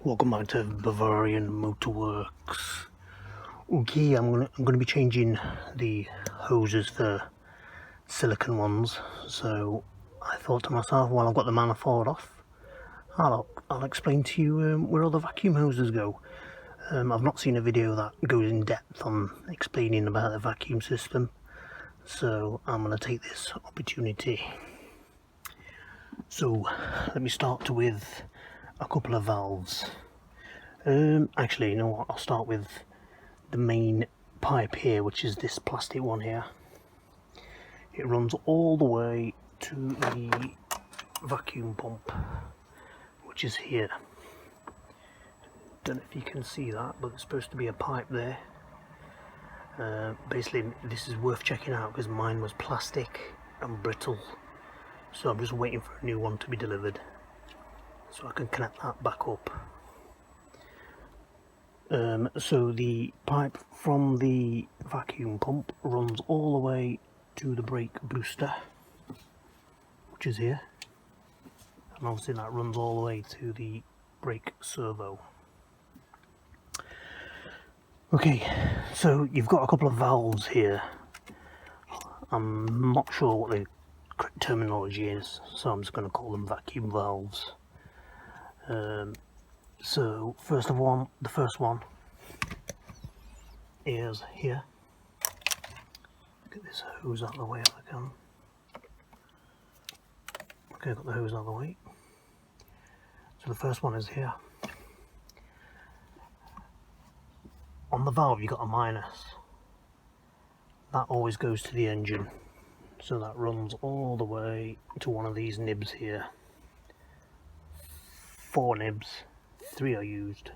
Welcome back to Bavarian Motorworks. Okay, I'm gonna be changing the hoses for silicone ones. So I thought to myself, while I've got the manifold off, I'll explain to you where all the vacuum hoses go. I've not seen a video that goes in depth on explaining about the vacuum system, so I'm gonna take this opportunity. So let me start with a couple of valves. Actually, you know what, I'll start with the main pipe here, which is this plastic one here. It runs all the way to the vacuum pump, which is here. Don't know if you can see that, but there's supposed to be a pipe there. Basically, this is worth checking out because mine was plastic and brittle, so I'm just waiting for a new one to be delivered so I can connect that back up. So the pipe from the vacuum pump runs all the way to the brake booster, which is here, and obviously that runs all the way to the brake servo. Okay, so you've got a couple of valves here. I'm not sure what the correct terminology is, so I'm just going to call them vacuum valves. So first of all, the first one is here. Get this hose out of the way if I can. Okay, got the hose out of the way. So the first one is here. On the valve you got a minus. That always goes to the engine. So that runs all the way to one of these nibs here. 4 nibs, 3 are used,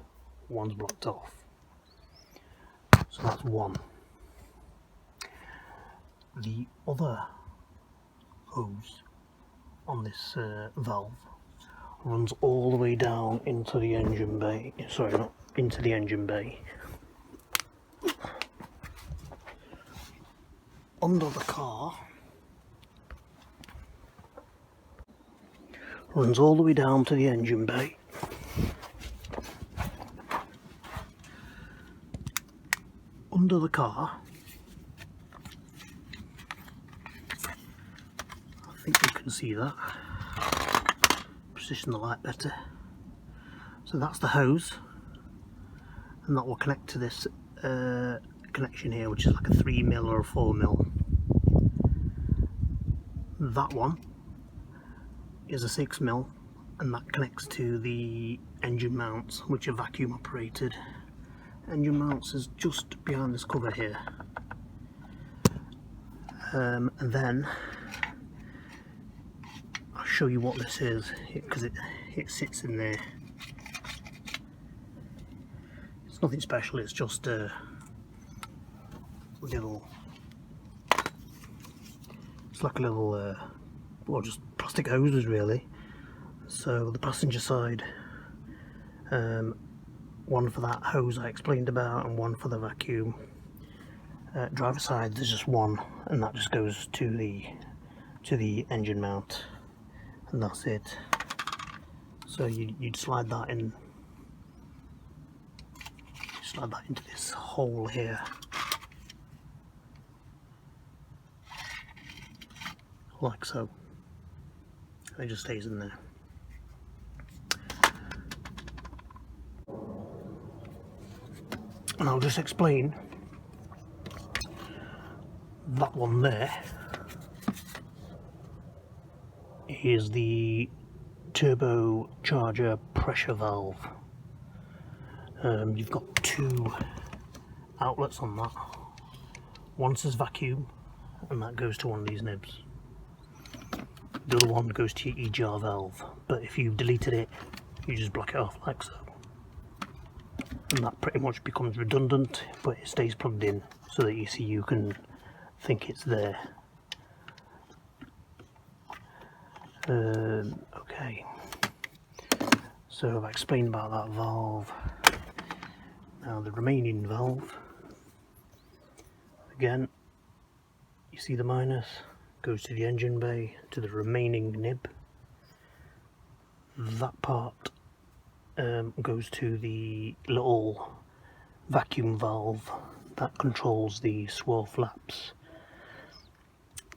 1's blocked off. So that's one. The other hose on this valve runs all the way down into the engine bay. Sorry, not into the engine bay. Under the car. Runs all the way down to the engine bay. Under the car, I think you can see that. Position the light better. So that's the hose, and that will connect to this connection here, which is like a 3mm or a 4mm. That one is a 6mm, and that connects to the engine mounts, which are vacuum operated. Engine mounts is just behind this cover here. And then I'll show you what this is, because it sits in there. It's nothing special, it's just a little, it's like a little well, just plastic hoses really. So the passenger side, one for that hose I explained about, and one for the vacuum. Driver side there's just one, and that just goes to the engine mount, and that's it. So you'd slide that in, slide that into this hole here, like so, and it just stays in there. And I'll just explain that one there is the turbocharger pressure valve. You've got 2 outlets on that. One says vacuum, and that goes to one of these nibs. The other one goes to your EGR valve, but if you've deleted it, you just block it off like so. And that pretty much becomes redundant, but it stays plugged in so that you can think it's there. Okay, so I've explained about that valve. Now the remaining valve, again, you see the minus, goes to the engine bay, to the remaining nib. That part goes to the little vacuum valve that controls the swirl flaps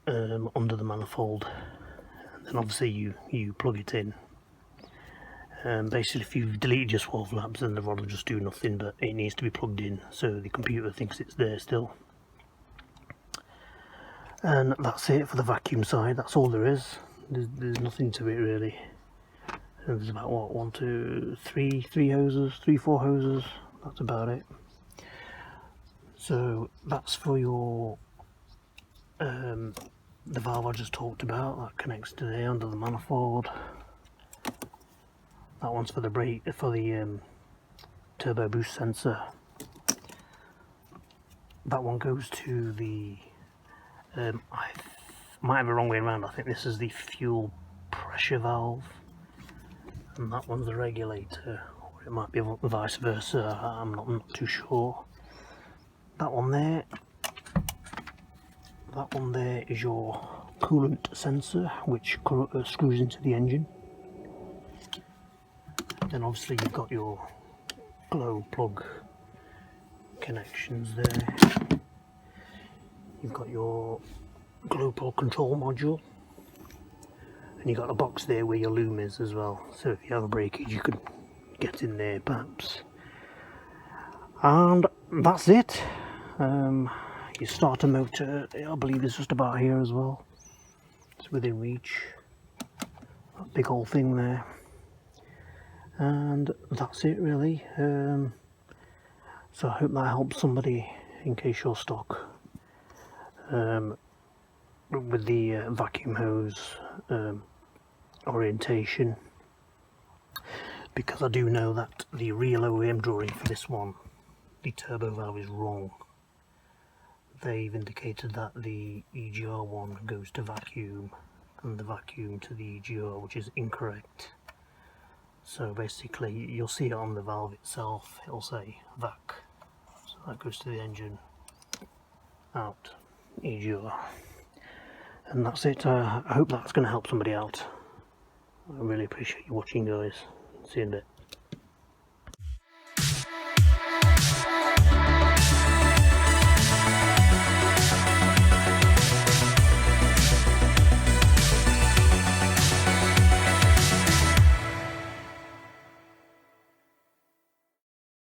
under the manifold, and then obviously you plug it in. Basically, if you've deleted your swirl flaps, then the rod will just do nothing, but it needs to be plugged in so the computer thinks it's there still. And that's it for the vacuum side. That's all there is. There's nothing to it really. And there's about what, 1, 2, 3 hoses, 4 hoses. That's about it. So that's for your the valve I just talked about. That connects to there under the manifold. That one's for the brake, for the turbo boost sensor. That one goes to the I might have it wrong way around. I think this is the fuel pressure valve, and that one's the regulator, or it might be vice versa. I'm not too sure. That one there is your coolant sensor, which screws into the engine. Then obviously you've got your glow plug connections there. You've got your glow plug control module, and you've got a box there where your loom is as well, so if you have a breakage you could get in there perhaps. And that's it. Your starter motor, I believe, is just about here as well. It's within reach. That big old thing there. And that's it really. So I hope that helps somebody in case you're stuck with the vacuum hose orientation, because I do know that the real OEM drawing for this one, the turbo valve, is wrong. They've indicated that the EGR one goes to vacuum and the vacuum to the EGR, which is incorrect. So basically you'll see it on the valve itself, it'll say vac, so that goes to the engine, out, EGR. And that's it. I hope that's going to help somebody out. I really appreciate you watching, guys. See you in a bit.